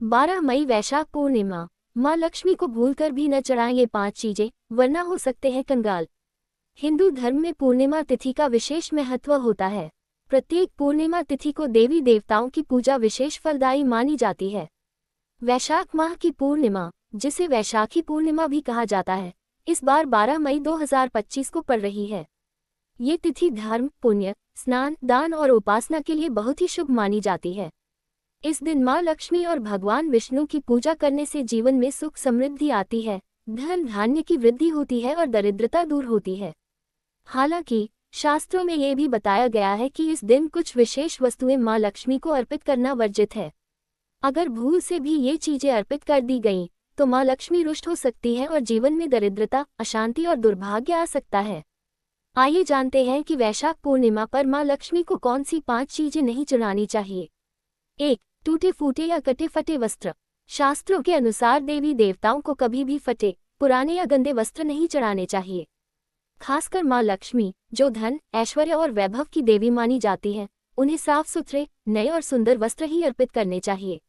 12 मई वैशाख पूर्णिमा। माँ लक्ष्मी को भूलकर भी न चढ़ाएं ये 5 चीजें, वरना हो सकते हैं कंगाल। हिंदू धर्म में पूर्णिमा तिथि का विशेष महत्व होता है। प्रत्येक पूर्णिमा तिथि को देवी देवताओं की पूजा विशेष फलदायी मानी जाती है। वैशाख माह की पूर्णिमा, जिसे वैशाखी पूर्णिमा भी कहा जाता है, इस बार 12 मई 2025 को पड़ रही है। ये तिथि धर्म, पुण्य, स्नान, दान और उपासना के लिए बहुत ही शुभ मानी जाती है। इस दिन माँ लक्ष्मी और भगवान विष्णु की पूजा करने से जीवन में सुख समृद्धि आती है, धन धान्य की वृद्धि होती है और दरिद्रता दूर होती है। हालांकि शास्त्रों में ये भी बताया गया है कि इस दिन कुछ विशेष वस्तुएं माँ लक्ष्मी को अर्पित करना वर्जित है। अगर भूल से भी ये चीजें अर्पित कर दी गईं, तो माँ लक्ष्मी रुष्ट हो सकती है और जीवन में दरिद्रता, अशांति और दुर्भाग्य आ सकता है। आइए जानते हैं कि वैशाख पूर्णिमा पर माँ लक्ष्मी को कौन सी 5 चीजें नहीं चढ़ानी चाहिए। 1. टूटे फूटे या कटे फटे वस्त्र। शास्त्रों के अनुसार देवी देवताओं को कभी भी फटे, पुराने या गंदे वस्त्र नहीं चढ़ाने चाहिए। खासकर माँ लक्ष्मी, जो धन, ऐश्वर्य और वैभव की देवी मानी जाती हैं, उन्हें साफ सुथरे, नए और सुंदर वस्त्र ही अर्पित करने चाहिए।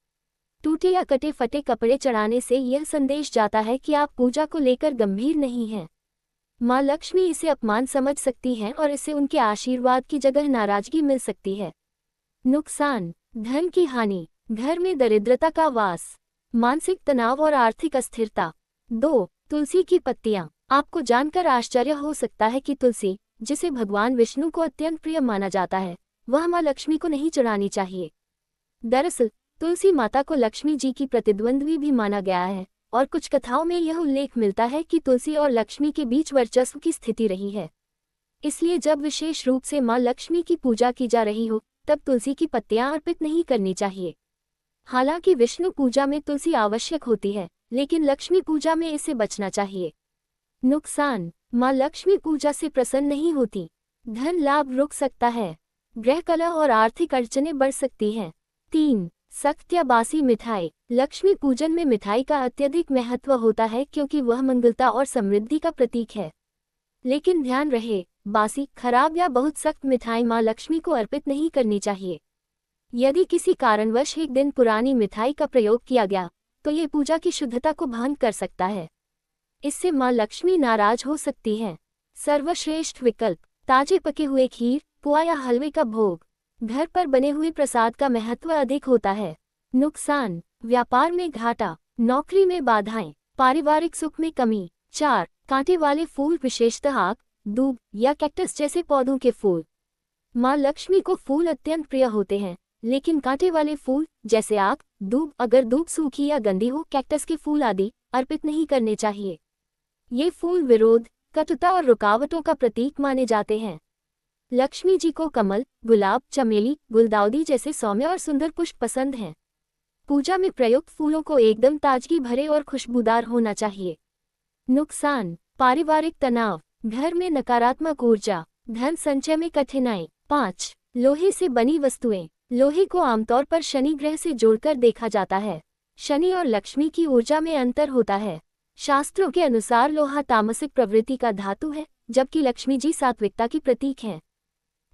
टूटे या कटे फटे कपड़े चढ़ाने से यह संदेश जाता है कि आप पूजा को लेकर गंभीर नहीं हैं। माँ लक्ष्मी इसे अपमान समझ सकती हैं और इससे उनके आशीर्वाद की जगह नाराजगी मिल सकती है। नुकसान, धन की हानि, घर में दरिद्रता का वास, मानसिक तनाव और आर्थिक अस्थिरता। 2. तुलसी की पत्तियां। आपको जानकर आश्चर्य हो सकता है कि तुलसी, जिसे भगवान विष्णु को अत्यंत प्रिय माना जाता है, वह माँ लक्ष्मी को नहीं चढ़ानी चाहिए। दरअसल तुलसी माता को लक्ष्मी जी की प्रतिद्वंद्वी भी माना गया है और कुछ कथाओं में यह उल्लेख मिलता है कि तुलसी और लक्ष्मी के बीच वर्चस्व की स्थिति रही है। इसलिए जब विशेष रूप से माँ लक्ष्मी की पूजा की जा रही हो, तब तुलसी की पत्तियां अर्पित नहीं करनी चाहिए। हालांकि विष्णु पूजा में तुलसी आवश्यक होती है, लेकिन लक्ष्मी पूजा में इसे बचना चाहिए। नुकसान, माँ लक्ष्मी पूजा से प्रसन्न नहीं होती, धन लाभ रुक सकता है, गृह कलह और आर्थिक अड़चनें बढ़ सकती हैं। 3. सख्त या बासी मिठाई। लक्ष्मी पूजन में मिठाई का अत्यधिक महत्व होता है क्योंकि वह मंगलता और समृद्धि का प्रतीक है। लेकिन ध्यान रहे, बासी, खराब या बहुत सख्त मिठाई माँ लक्ष्मी को अर्पित नहीं करनी चाहिए। यदि किसी कारणवश एक दिन पुरानी मिठाई का प्रयोग किया गया, तो ये पूजा की शुद्धता को भंग कर सकता है। इससे माँ लक्ष्मी नाराज हो सकती हैं। सर्वश्रेष्ठ विकल्प, ताजे पके हुए खीर, पुआ या हलवे का भोग। घर पर बने हुए प्रसाद का महत्व अधिक होता है। नुकसान, व्यापार में घाटा, नौकरी में बाधाएं, पारिवारिक सुख में कमी। 4. कांटे वाले फूल, विशेषतः आक, दूब या कैक्टस जैसे पौधों के फूल। माँ लक्ष्मी को फूल अत्यंत प्रिय होते हैं, लेकिन कांटे वाले फूल जैसे आक, दूब, अगर दूब सूखी या गंदी हो, कैक्टस के फूल आदि अर्पित नहीं करने चाहिए। ये फूल विरोध, कटुता और रुकावटों का प्रतीक माने जाते हैं। लक्ष्मी जी को कमल, गुलाब, चमेली, गुलदाउदी जैसे सौम्य और सुंदर पुष्प पसंद हैं। पूजा में प्रयुक्त फूलों को एकदम ताजगी भरे और खुशबूदार होना चाहिए। नुकसान, पारिवारिक तनाव, घर में नकारात्मक ऊर्जा, धन संचय में कठिनाई। 5. लोहे से बनी वस्तुएं। लोहे को आमतौर पर शनि ग्रह से जोड़कर देखा जाता है। शनि और लक्ष्मी की ऊर्जा में अंतर होता है। शास्त्रों के अनुसार लोहा तामसिक प्रवृत्ति का धातु है, जबकि लक्ष्मी जी सात्विकता की प्रतीक हैं।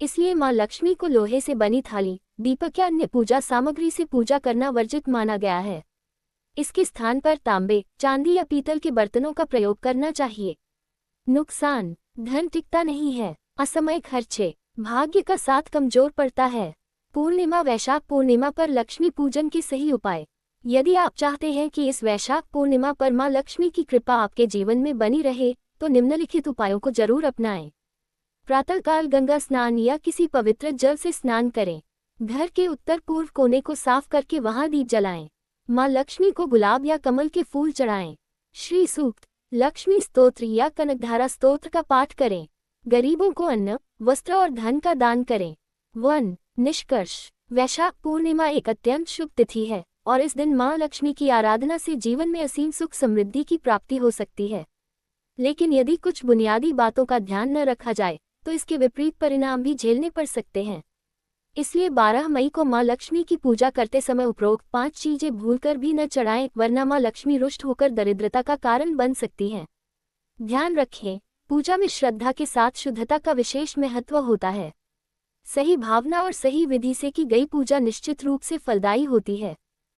इसलिए माँ लक्ष्मी को लोहे से बनी थाली, दीपक या अन्य पूजा सामग्री से पूजा करना वर्जित माना गया है। इसके स्थान पर तांबे, चांदी या पीतल के बर्तनों का प्रयोग करना चाहिए। नुकसान, धन टिकता नहीं है, असमय खर्चे, भाग्य का साथ कमजोर पड़ता है। पूर्णिमा। वैशाख पूर्णिमा पर लक्ष्मी पूजन के सही उपाय। यदि आप चाहते हैं कि इस वैशाख पूर्णिमा पर माँ लक्ष्मी की कृपा आपके जीवन में बनी रहे, तो निम्नलिखित उपायों को जरूर अपनाएं। प्रातःकाल गंगा स्नान या किसी पवित्र जल से स्नान करें। घर के उत्तर पूर्व कोने को साफ करके वहां दीप जलाएं। माँ लक्ष्मी को गुलाब या कमल के फूल चढ़ाएं। श्री सूक्त, लक्ष्मी स्तोत्र या कनकधारा स्तोत्र का पाठ करें। गरीबों को अन्न, वस्त्र और धन का दान करें। 1. निष्कर्ष, वैशाख पूर्णिमा एक अत्यंत शुभ तिथि है और इस दिन माँ लक्ष्मी की आराधना से जीवन में असीम सुख समृद्धि की प्राप्ति हो सकती है। लेकिन यदि कुछ बुनियादी बातों का ध्यान न रखा जाए, तो इसके विपरीत परिणाम भी झेलने पड़ सकते हैं। इसलिए 12 मई को माँ लक्ष्मी की पूजा करते समय उपरोक्त 5 चीजें भूलकर भी न चढ़ाएं, वरना माँ लक्ष्मी रुष्ट होकर दरिद्रता का कारण बन सकती हैं। ध्यान रखें, पूजा में श्रद्धा के साथ शुद्धता का विशेष महत्व होता है। सही भावना और सही विधि से की गई पूजा निश्चित रूप से फलदायी होती है।